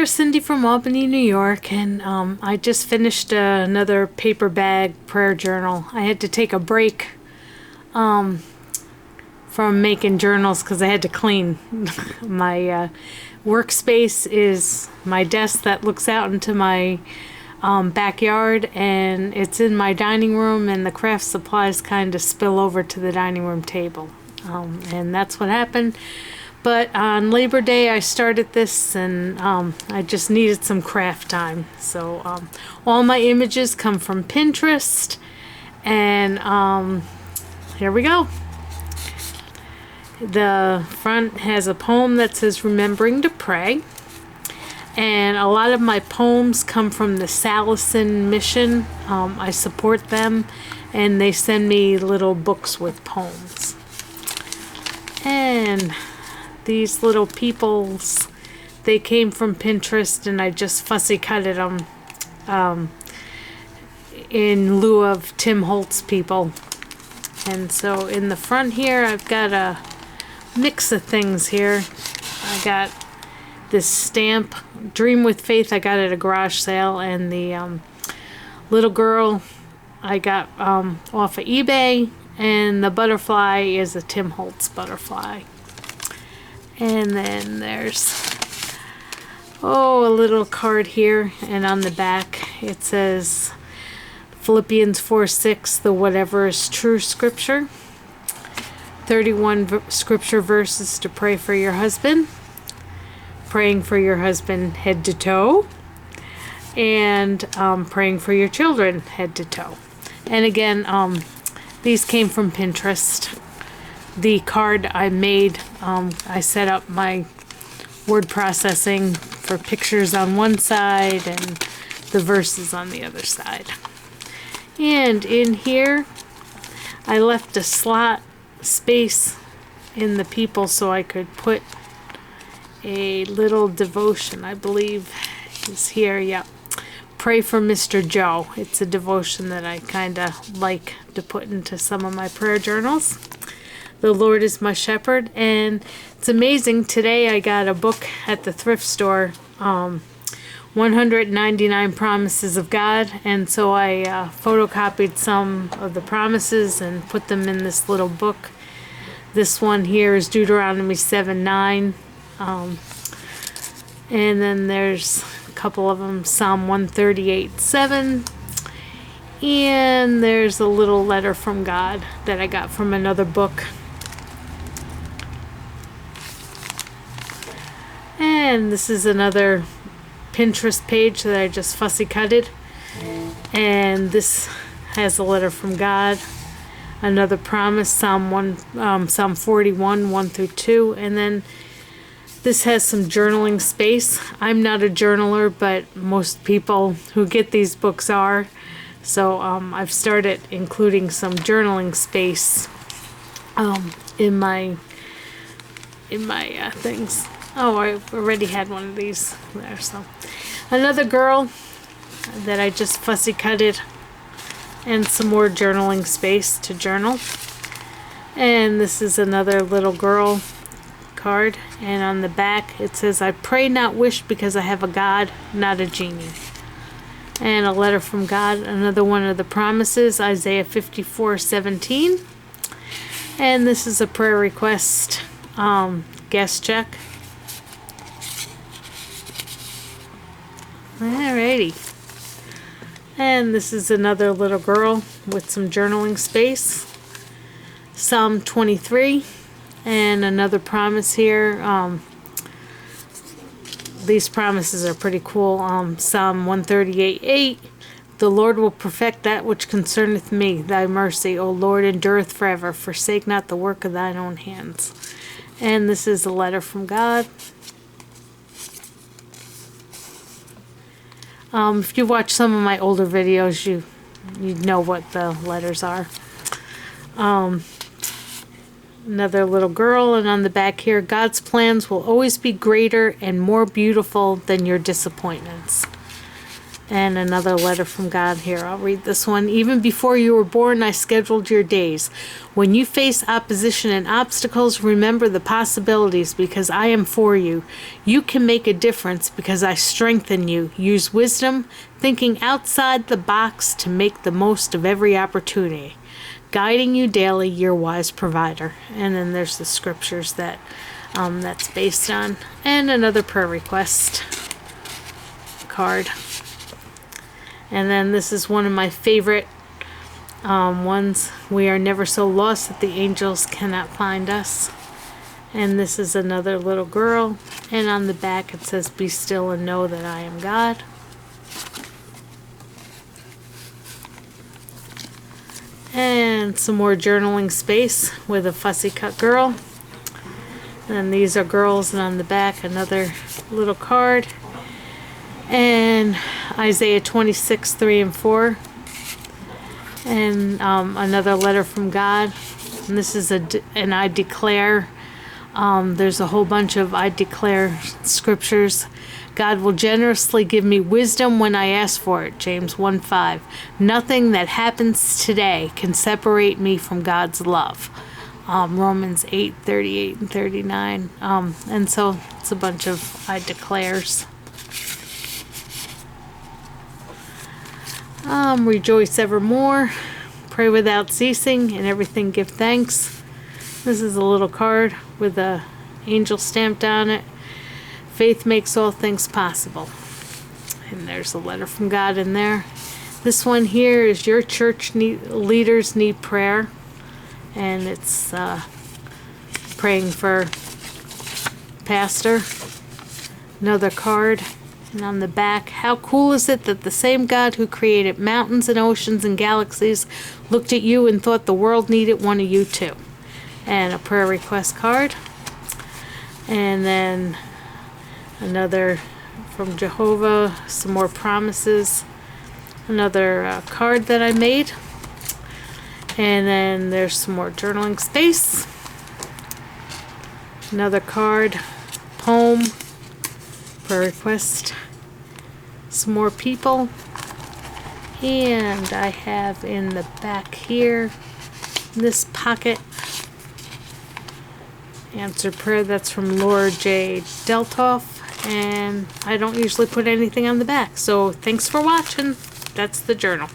there, Cindy from Albany, New York, and I just finished another paper bag prayer journal. I had to take a break from making journals because I had to clean. My workspace is my desk that looks out into my backyard, and it's in my dining room, and the craft supplies kind of spill over to the dining room table, and that's what happened. But on Labor Day I started this, and I just needed some craft time. So all my images come from Pinterest, and here we go. The front has a poem that says remembering to pray, and a lot of my poems come from the Salesian Mission. I support them, and they send me little books with poems. And these little peoples, they came from Pinterest, and I just fussy cutted them in lieu of Tim Holtz people. And so in the front here I've got a mix of things here. I got this stamp, Dream with Faith, I got at a garage sale, and the little girl I got off of eBay, and the butterfly is a Tim Holtz butterfly. And then there's a little card here, and on the back it says Philippians 4:6, the whatever is true scripture. 31 scripture verses to pray for your husband, praying for your husband head to toe, and praying for your children head to toe. And again, these came from Pinterest. The card I made, I set up my word processing for pictures on one side and the verses on the other side. And in here I left a slot space in the people so I could put a little devotion, I believe is here. Yep. Pray for Mr. Joe. It's a devotion that I kind of like to put into some of my prayer journals. The Lord is my shepherd. And it's amazing, today I got a book at the thrift store, 199 Promises of God, and so I photocopied some of the promises and put them in this little book. This one here is Deuteronomy 7:9, and then there's a couple of them, Psalm 138:7, and there's a little letter from God that I got from another book. And this is another Pinterest page that I just fussy cutted, and this has a letter from God, another promise, Psalm 41 1-2, and then this has some journaling space. I'm not a journaler, but most people who get these books are, so I've started including some journaling space in my things. Oh, I already had one of these there. So another girl that I just fussy cutted, and some more journaling space to journal. And this is another little girl card, and on the back it says, I pray not wish because I have a God, not a genie. And a letter from God, another one of the promises, Isaiah 54:17. And this is a prayer request, guest check. Alrighty. And this is another little girl with some journaling space, Psalm 23, and another promise here. These promises are pretty cool. Psalm 138:8, the Lord will perfect that which concerneth me. Thy mercy, O Lord, endureth forever. Forsake not the work of thine own hands. And this is a letter from God. If you watch some of my older videos, you know what the letters are. Another little girl, and on the back here, God's plans will always be greater and more beautiful than your disappointments. And another letter from God here. I'll read this one. Even before you were born, I scheduled your days. When you face opposition and obstacles, remember the possibilities because I am for you. You can make a difference because I strengthen you. Use wisdom, thinking outside the box to make the most of every opportunity. Guiding you daily, your wise provider. And then there's the scriptures that that's based on. And another prayer request card. And then this is one of my favorite ones. We are never so lost that the angels cannot find us. And this is another little girl. And on the back it says, be still and know that I am God. And some more journaling space with a fussy cut girl. And these are girls, and on the back another little card. And Isaiah 26, 3 and 4. And another letter from God. And this is an I declare. There's a whole bunch of I declare scriptures. God will generously give me wisdom when I ask for it. James 1:5. Nothing that happens today can separate me from God's love. Romans 8:38 and 39. And so it's a bunch of I declares. Rejoice evermore, pray without ceasing, in everything give thanks. This is a little card with a angel stamped on it. Faith makes all things possible. And there's a letter from God in there. This one here is your church leaders need prayer. And it's praying for pastor. Another card. And on the back, how cool is it that the same God who created mountains and oceans and galaxies looked at you and thought the world needed one of you too. And a prayer request card. And then another from Jehovah, some more promises. Another card that I made. And then there's some more journaling space. Another card, poem, prayer request, some more people. And I have in the back here, this pocket, answered prayer. That's from Laura J. Deltoff. And I don't usually put anything on the back. So thanks for watching. That's the journal.